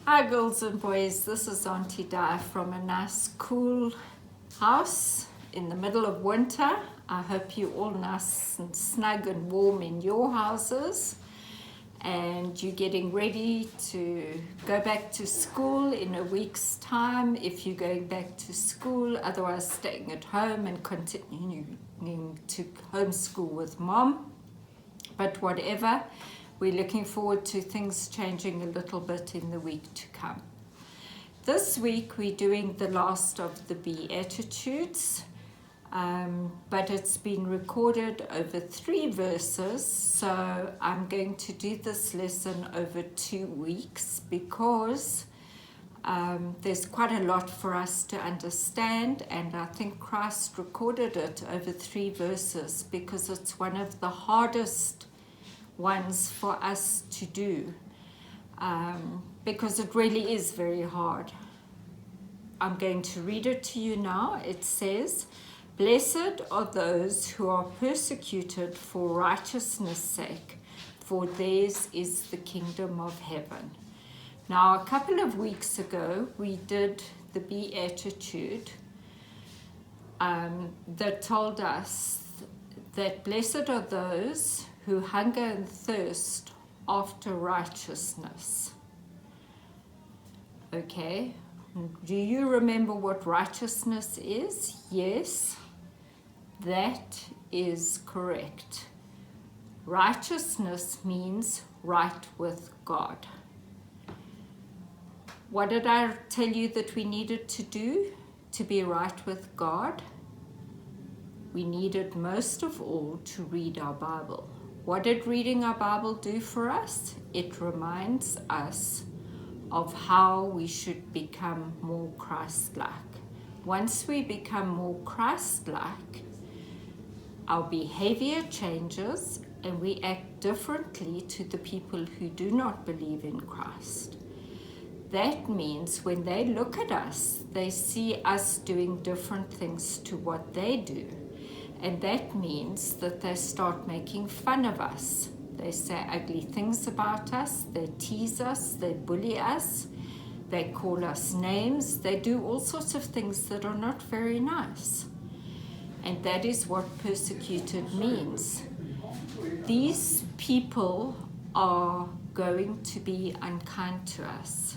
Hi girls and boys, this is Auntie Di from a nice cool house in the middle of winter. I hope you're all nice and snug and warm in your houses and you're getting ready to go back to school in a week's time if you're going back to school, otherwise staying at home and continuing to homeschool with mom. But whatever, we're looking forward to things changing a little bit in the week to come. This week we're doing the last of the Beatitudes, but it's been recorded over 3 verses, so I'm going to do this lesson over 2 weeks because there's quite a lot for us to understand, and I think Christ recorded it over 3 verses because it's one of the hardest ones for us to do, because it really is very hard. I'm going to read it to you now. It says, "Blessed are those who are persecuted for righteousness' sake, for theirs is the kingdom of heaven." Now, a couple of weeks ago, we did the Beatitude that told us that blessed are those who hunger and thirst after righteousness. Okay, do you remember what righteousness is? Yes, that is correct. Righteousness means right with God. What did I tell you that we needed to do to be right with God? We needed most of all to read our Bible. What did reading our Bible do for us? It reminds us of how we should become more Christ-like. Once we become more Christ-like, our behavior changes and we act differently to the people who do not believe in Christ. That means when they look at us, they see us doing different things to what they do. And that means that they start making fun of us. They say ugly things about us, they tease us, they bully us, they call us names, they do all sorts of things that are not very nice. And that is what persecuted means. These people are going to be unkind to us.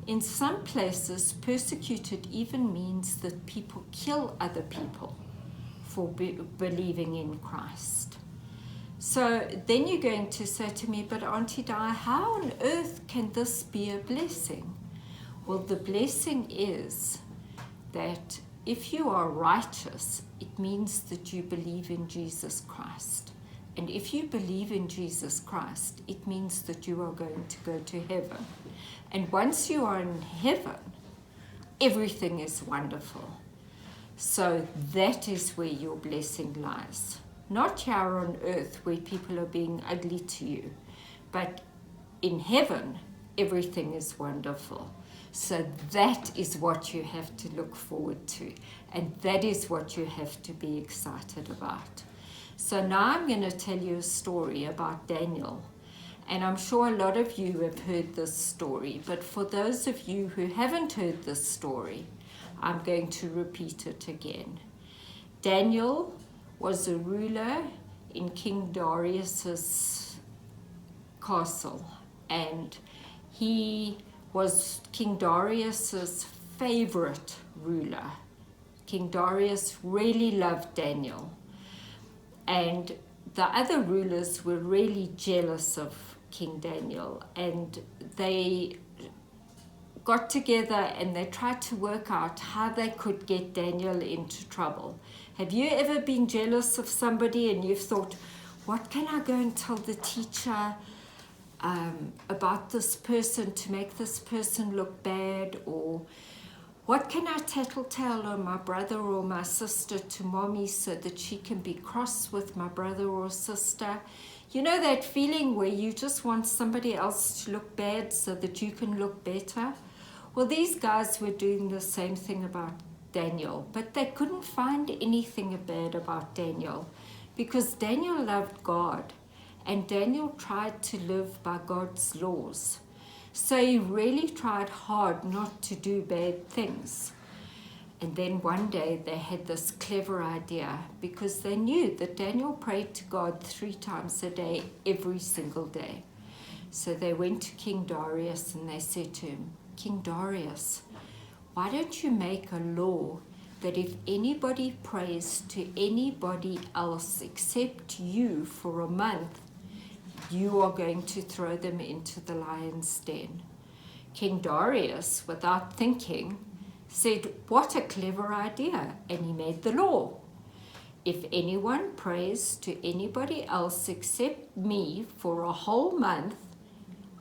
In some places, persecuted even means that people kill other people for believing in Christ. So then you're going to say to me, but Auntie Di, how on earth can this be a blessing? Well, the blessing is that if you are righteous, it means that you believe in Jesus Christ. And if you believe in Jesus Christ, it means that you are going to go to heaven. And once you are in heaven, everything is wonderful. So that is where your blessing lies. Not here on earth where people are being ugly to you, but in heaven, everything is wonderful. So that is what you have to look forward to, and that is what you have to be excited about. So now I'm going to tell you a story about Daniel. And I'm sure a lot of you have heard this story, but for those of you who haven't heard this story, I'm going to repeat it again. Daniel was a ruler in King Darius's castle, and he was King Darius's favorite ruler. King Darius really loved Daniel, and the other rulers were really jealous of King Daniel, and they got together and they tried to work out how they could get Daniel into trouble. Have you ever been jealous of somebody and you've thought, what can I go and tell the teacher about this person to make this person look bad? Or what can I tattletale on my brother or my sister to mommy so that she can be cross with my brother or sister? You know that feeling where you just want somebody else to look bad so that you can look better? Well, these guys were doing the same thing about Daniel, but they couldn't find anything bad about Daniel because Daniel loved God and Daniel tried to live by God's laws. So he really tried hard not to do bad things. And then one day they had this clever idea, because they knew that Daniel prayed to God 3 times a day, every single day. So they went to King Darius and they said to him, King Darius, why don't you make a law that if anybody prays to anybody else except you for a month, you are going to throw them into the lion's den? King Darius, without thinking, said, what a clever idea, and he made the law. If anyone prays to anybody else except me for a whole month,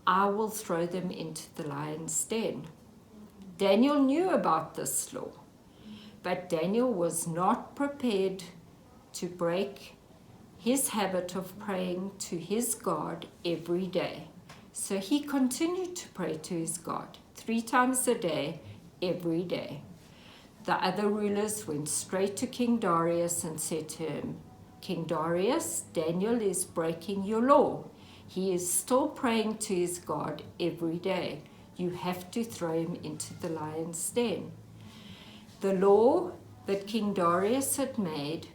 I will throw them into the lion's den. Daniel knew about this law, but Daniel was not prepared to break his habit of praying to his God every day. So he continued to pray to his God 3 times a day, every day. The other rulers went straight to King Darius and said to him, King Darius, Daniel is breaking your law. He is still praying to his God every day. You have to throw him into the lion's den. The law that King Darius had made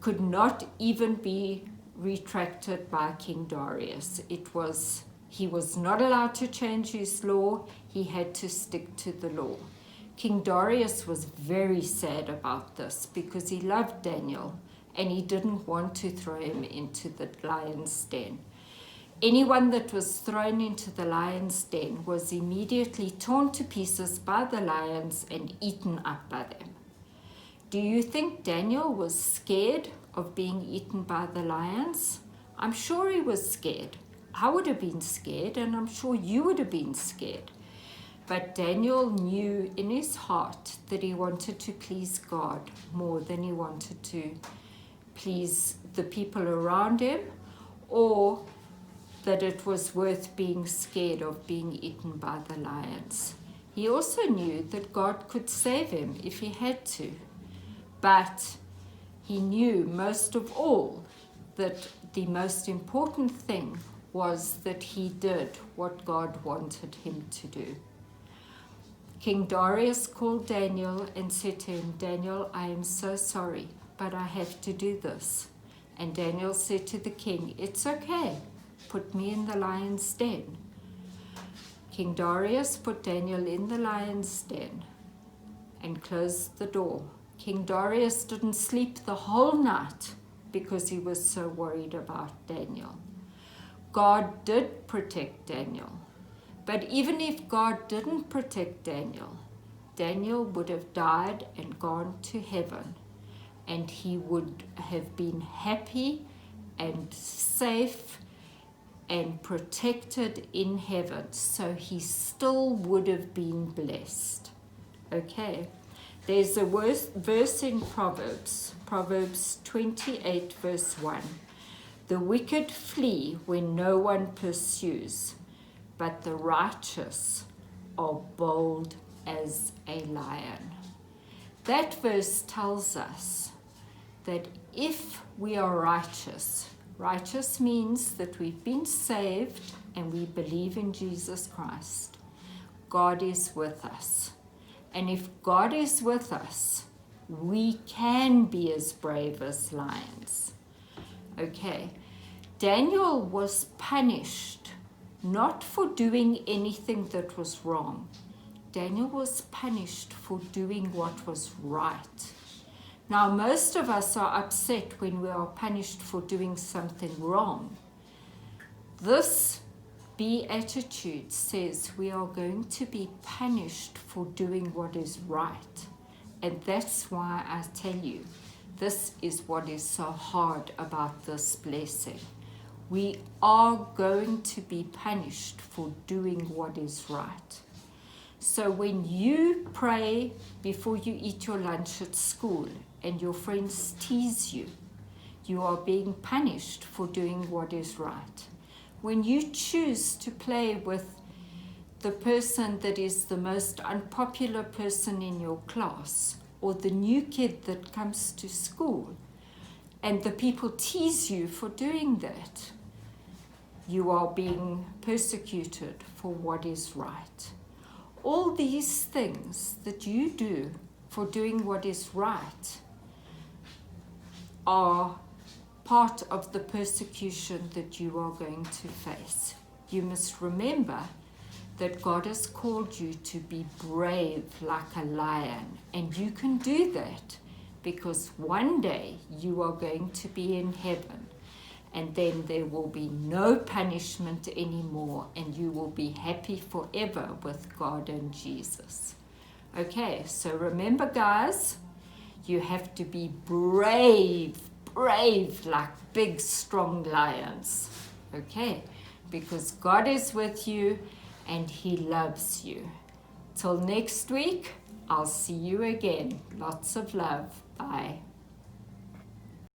could not even be retracted by King Darius. He was not allowed to change his law. He had to stick to the law. King Darius was very sad about this because he loved Daniel and he didn't want to throw him into the lion's den. Anyone that was thrown into the lion's den was immediately torn to pieces by the lions and eaten up by them. Do you think Daniel was scared of being eaten by the lions? I'm sure he was scared. I would have been scared, and I'm sure you would have been scared. But Daniel knew in his heart that he wanted to please God more than he wanted to please the people around him, or that it was worth being scared of being eaten by the lions. He also knew that God could save him if he had to. But he knew most of all that the most important thing was that he did what God wanted him to do. King Darius called Daniel and said to him, Daniel, I am so sorry, but I have to do this. And Daniel said to the king, it's okay, put me in the lion's den. King Darius put Daniel in the lion's den and closed the door. King Darius didn't sleep the whole night because he was so worried about Daniel. God did protect Daniel. But even if God didn't protect Daniel, Daniel would have died and gone to heaven, and he would have been happy and safe and protected in heaven. So he still would have been blessed. Okay. There's a verse in Proverbs 28 verse 1. The wicked flee when no one pursues, but the righteous are bold as a lion. That verse tells us that if we are righteous, righteous means that we've been saved and we believe in Jesus Christ, God is with us. And if God is with us, we can be as brave as lions. Okay, Daniel was punished not for doing anything that was wrong. Daniel was punished for doing what was right. Now, most of us are upset when we are punished for doing something wrong. This Beatitudes says we are going to be punished for doing what is right. And that's why I tell you, this is what is so hard about this blessing. We are going to be punished for doing what is right. So when you pray before you eat your lunch at school and your friends tease you, you are being punished for doing what is right. When you choose to play with the person that is the most unpopular person in your class, or the new kid that comes to school, and the people tease you for doing that, you are being persecuted for what is right. All these things that you do for doing what is right are part of the persecution that you are going to face. You must remember that God has called you to be brave like a lion, and you can do that because one day you are going to be in heaven, and then there will be no punishment anymore, and you will be happy forever with God and Jesus. Okay, so remember, guys, you have to be brave like big, strong lions. Okay, because God is with you and He loves you. Till next week, I'll see you again. Lots of love. Bye.